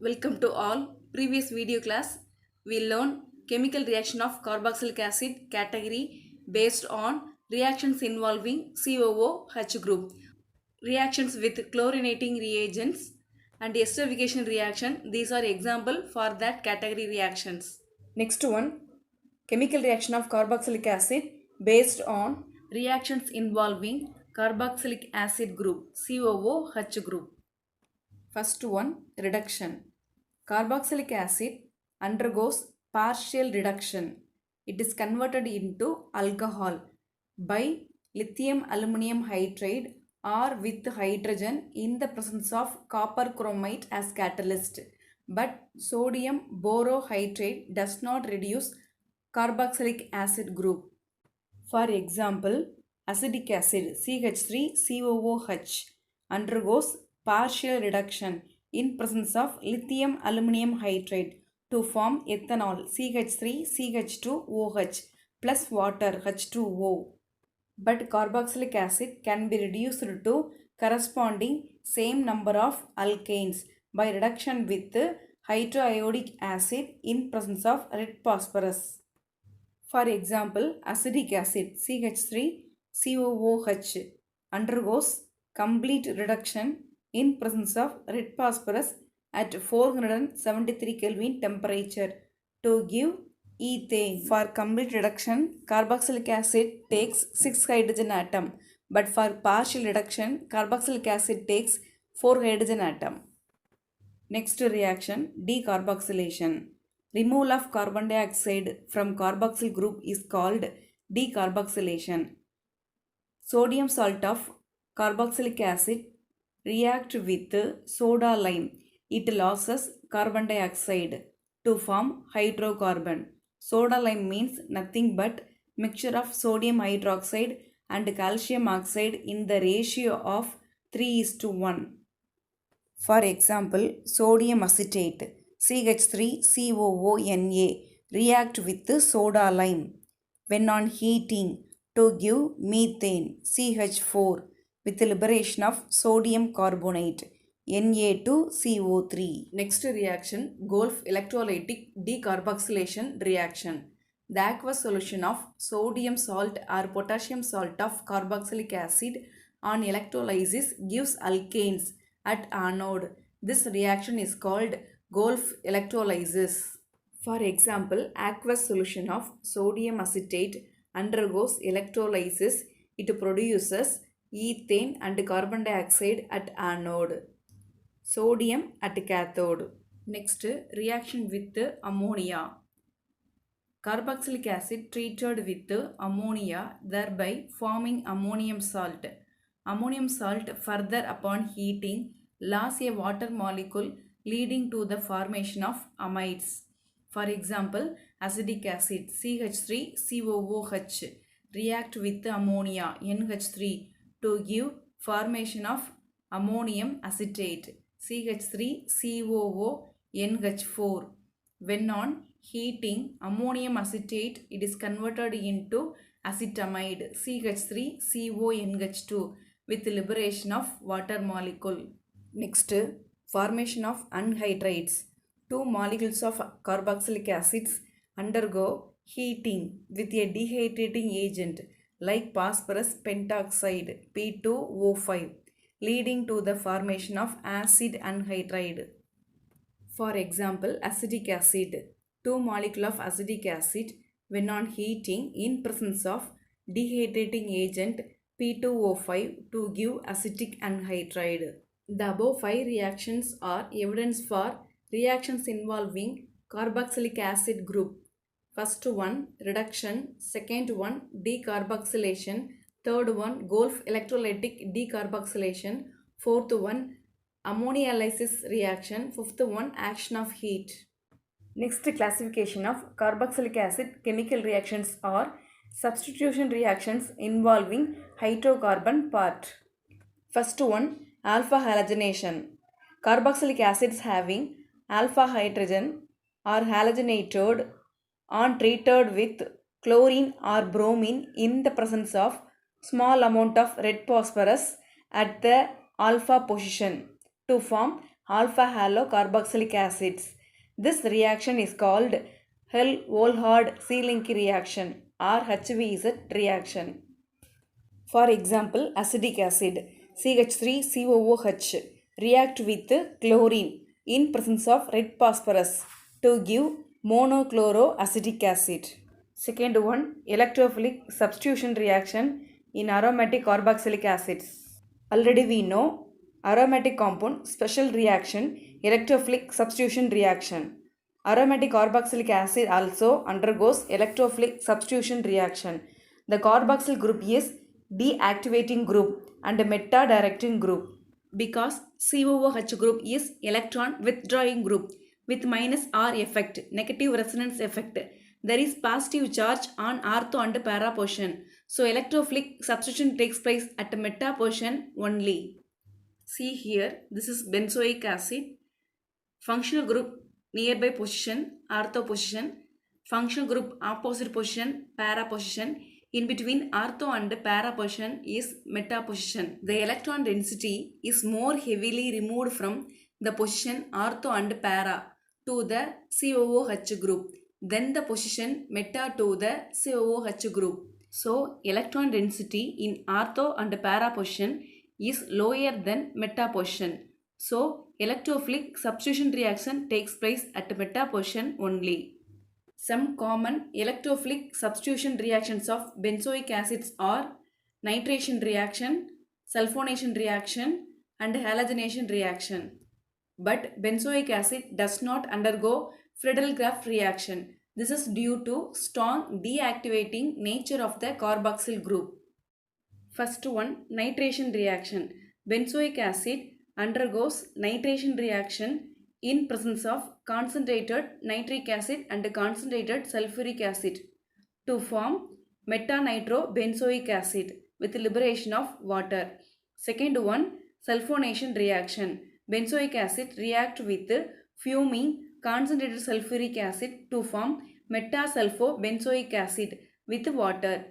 Welcome to all. Previous video class, we learned chemical reaction of carboxylic acid category based on reactions involving COOH group, reactions with chlorinating reagents, and esterification reaction. These are example for that category reactions. Next one, chemical reaction of carboxylic acid based on reactions involving carboxylic acid group, COOH group. First one, reduction. Carboxylic acid undergoes partial reduction. It is converted into alcohol by lithium aluminum hydride or with hydrogen in the presence of copper chromate as catalyst. But sodium borohydride does not reduce carboxylic acid group. For example, acetic acid CH3COOH undergoes partial reduction in presence of lithium aluminum hydride to form ethanol CH3CH2OH plus water H2O. But carboxylic acid can be reduced to corresponding same number of alkanes by reduction with hydroiodic acid in presence of red phosphorus. For example, acetic acid CH3COOH undergoes complete reduction in presence of red phosphorus at 473 Kelvin temperature to give ethane. For complete reduction, carboxylic acid takes 6 hydrogen atom, but for partial reduction, carboxylic acid takes 4 hydrogen atom. Next reaction, decarboxylation. Removal of carbon dioxide from carboxyl group is called decarboxylation. Sodium salt of carboxylic acid react with soda lime. It loses carbon dioxide to form hydrocarbon. Soda lime means nothing but mixture of sodium hydroxide and calcium oxide in the ratio of 3:1. For example, sodium acetate CH3COONA react with soda lime when on heating to give methane CH4 with liberation of sodium carbonate Na2CO3. Next reaction, Golf electrolytic decarboxylation reaction. The aqueous solution of sodium salt or potassium salt of carboxylic acid on electrolysis gives alkanes at anode. This reaction is called Golf electrolysis. For example, aqueous solution of sodium acetate undergoes electrolysis. It produces ethane and carbon dioxide at anode, sodium at cathode. Next, reaction with ammonia. Carboxylic acid treated with ammonia, thereby forming ammonium salt. Ammonium salt further upon heating lost a water molecule leading to the formation of amides. For example, acetic acid CH3COOH react with ammonia NH3 to give formation of ammonium acetate CH3COONH4. When on heating ammonium acetate, it is converted into acetamide CH3CONH2 with liberation of water molecule. Next, formation of anhydrides. Two molecules of carboxylic acids undergo heating with a dehydrating agent like phosphorus pentoxide P2O5, leading to the formation of acid anhydride. For example, acetic acid. Two molecules of acetic acid when on heating in presence of dehydrating agent P2O5 to give acetic anhydride. The above 5 reactions are evidence for reactions involving carboxylic acid group. First one, reduction. Second one, decarboxylation. Third one, Golf electrolytic decarboxylation. Fourth one, ammonialysis reaction. Fifth one, action of heat. Next classification of carboxylic acid chemical reactions are substitution reactions involving hydrocarbon part. First one, alpha halogenation. Carboxylic acids having alpha hydrogen are halogenated on treated with chlorine or bromine in the presence of small amount of red phosphorus at the alpha position to form alpha halocarboxylic acids. This reaction is called Hell-Volhard C-link reaction or HVZ reaction. For example, acetic acid CH3COOH react with chlorine in presence of red phosphorus to give monochloroacetic acid. Second one, electrophilic substitution reaction in aromatic carboxylic acids. Already we know aromatic compound special reaction, electrophilic substitution reaction. Aromatic carboxylic acid also undergoes electrophilic substitution reaction. The carboxyl group is deactivating group and meta-directing group because COOH group is electron withdrawing group with minus R effect, negative resonance effect. There is positive charge on ortho and para position. So electrophilic substitution takes place at meta position only. See here, this is benzoic acid. Functional group nearby position, ortho position. Functional group opposite position, para position. In between ortho and para position is meta position. The electron density is more heavily removed from the position ortho and para to the COOH group. Then the position meta to the COOH group. So electron density in ortho and para position is lower than meta position. So electrophilic substitution reaction takes place at meta position only. Some common electrophilic substitution reactions of benzoic acids are nitration reaction, sulfonation reaction, and halogenation reaction. But benzoic acid does not undergo Friedel-Crafts reaction. This is due to strong deactivating nature of the carboxyl group. First one, nitration reaction. Benzoic acid undergoes nitration reaction in presence of concentrated nitric acid and concentrated sulfuric acid to form meta-nitrobenzoic acid with liberation of water. Second one, sulfonation reaction. Benzoic acid react with fuming concentrated sulfuric acid to form metasulfobenzoic acid with water.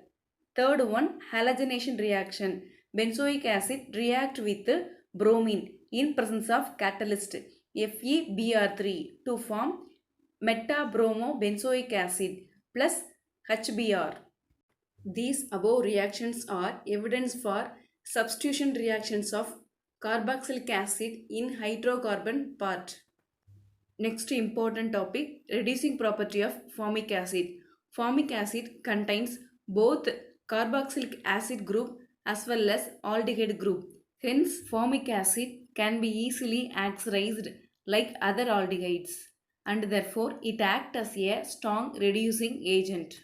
Third one, halogenation reaction. Benzoic acid react with bromine in presence of catalyst FeBr3 to form metabromobenzoic acid plus HBr. These above reactions are evidence for substitution reactions of carboxylic acid in hydrocarbon part. Next important topic, reducing property of formic acid. Formic acid contains both carboxylic acid group as well as aldehyde group. Hence, formic acid can be easily oxidized like other aldehydes and therefore it acts as a strong reducing agent.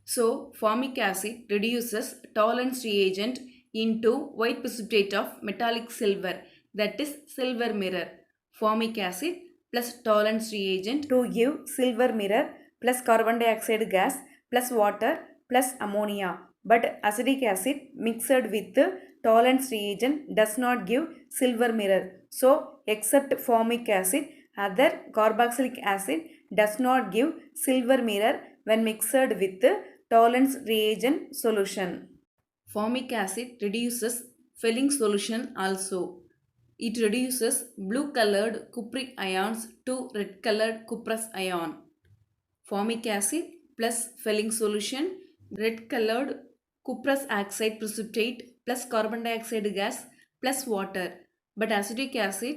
So, formic acid reduces Tollens reagent into white precipitate of metallic silver, that is silver mirror. Formic acid plus Tollens reagent to give silver mirror plus carbon dioxide gas plus water plus ammonia. But acetic acid mixed with Tollens reagent does not give silver mirror. So, except formic acid, other carboxylic acid does not give silver mirror when mixed with Tollens reagent solution. Formic acid reduces Fehling solution also. It reduces blue colored cupric ions to red colored cuprous ion. Formic acid plus Fehling solution, red colored cuprous oxide precipitate plus carbon dioxide gas plus water. But acetic acid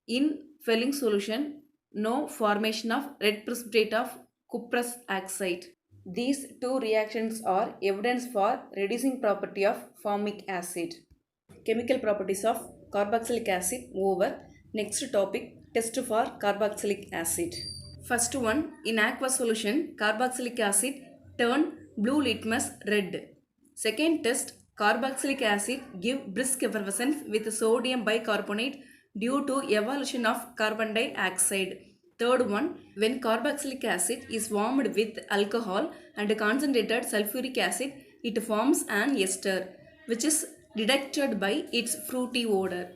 in Fehling solution, no formation of red precipitate of cuprous oxide. These two reactions are evidence for reducing property of formic acid. Chemical properties of carboxylic acid over. Next topic, test for carboxylic acid. First one, in aqueous solution, carboxylic acid turn blue litmus red. Second test, carboxylic acid give brisk effervescence with sodium bicarbonate due to evolution of carbon dioxide. Third one, when carboxylic acid is warmed with alcohol and concentrated sulfuric acid, it forms an ester which is detected by its fruity odor.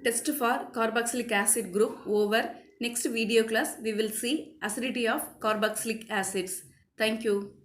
Test for carboxylic acid group over. Next video class we will see acidity of carboxylic acids. Thank you.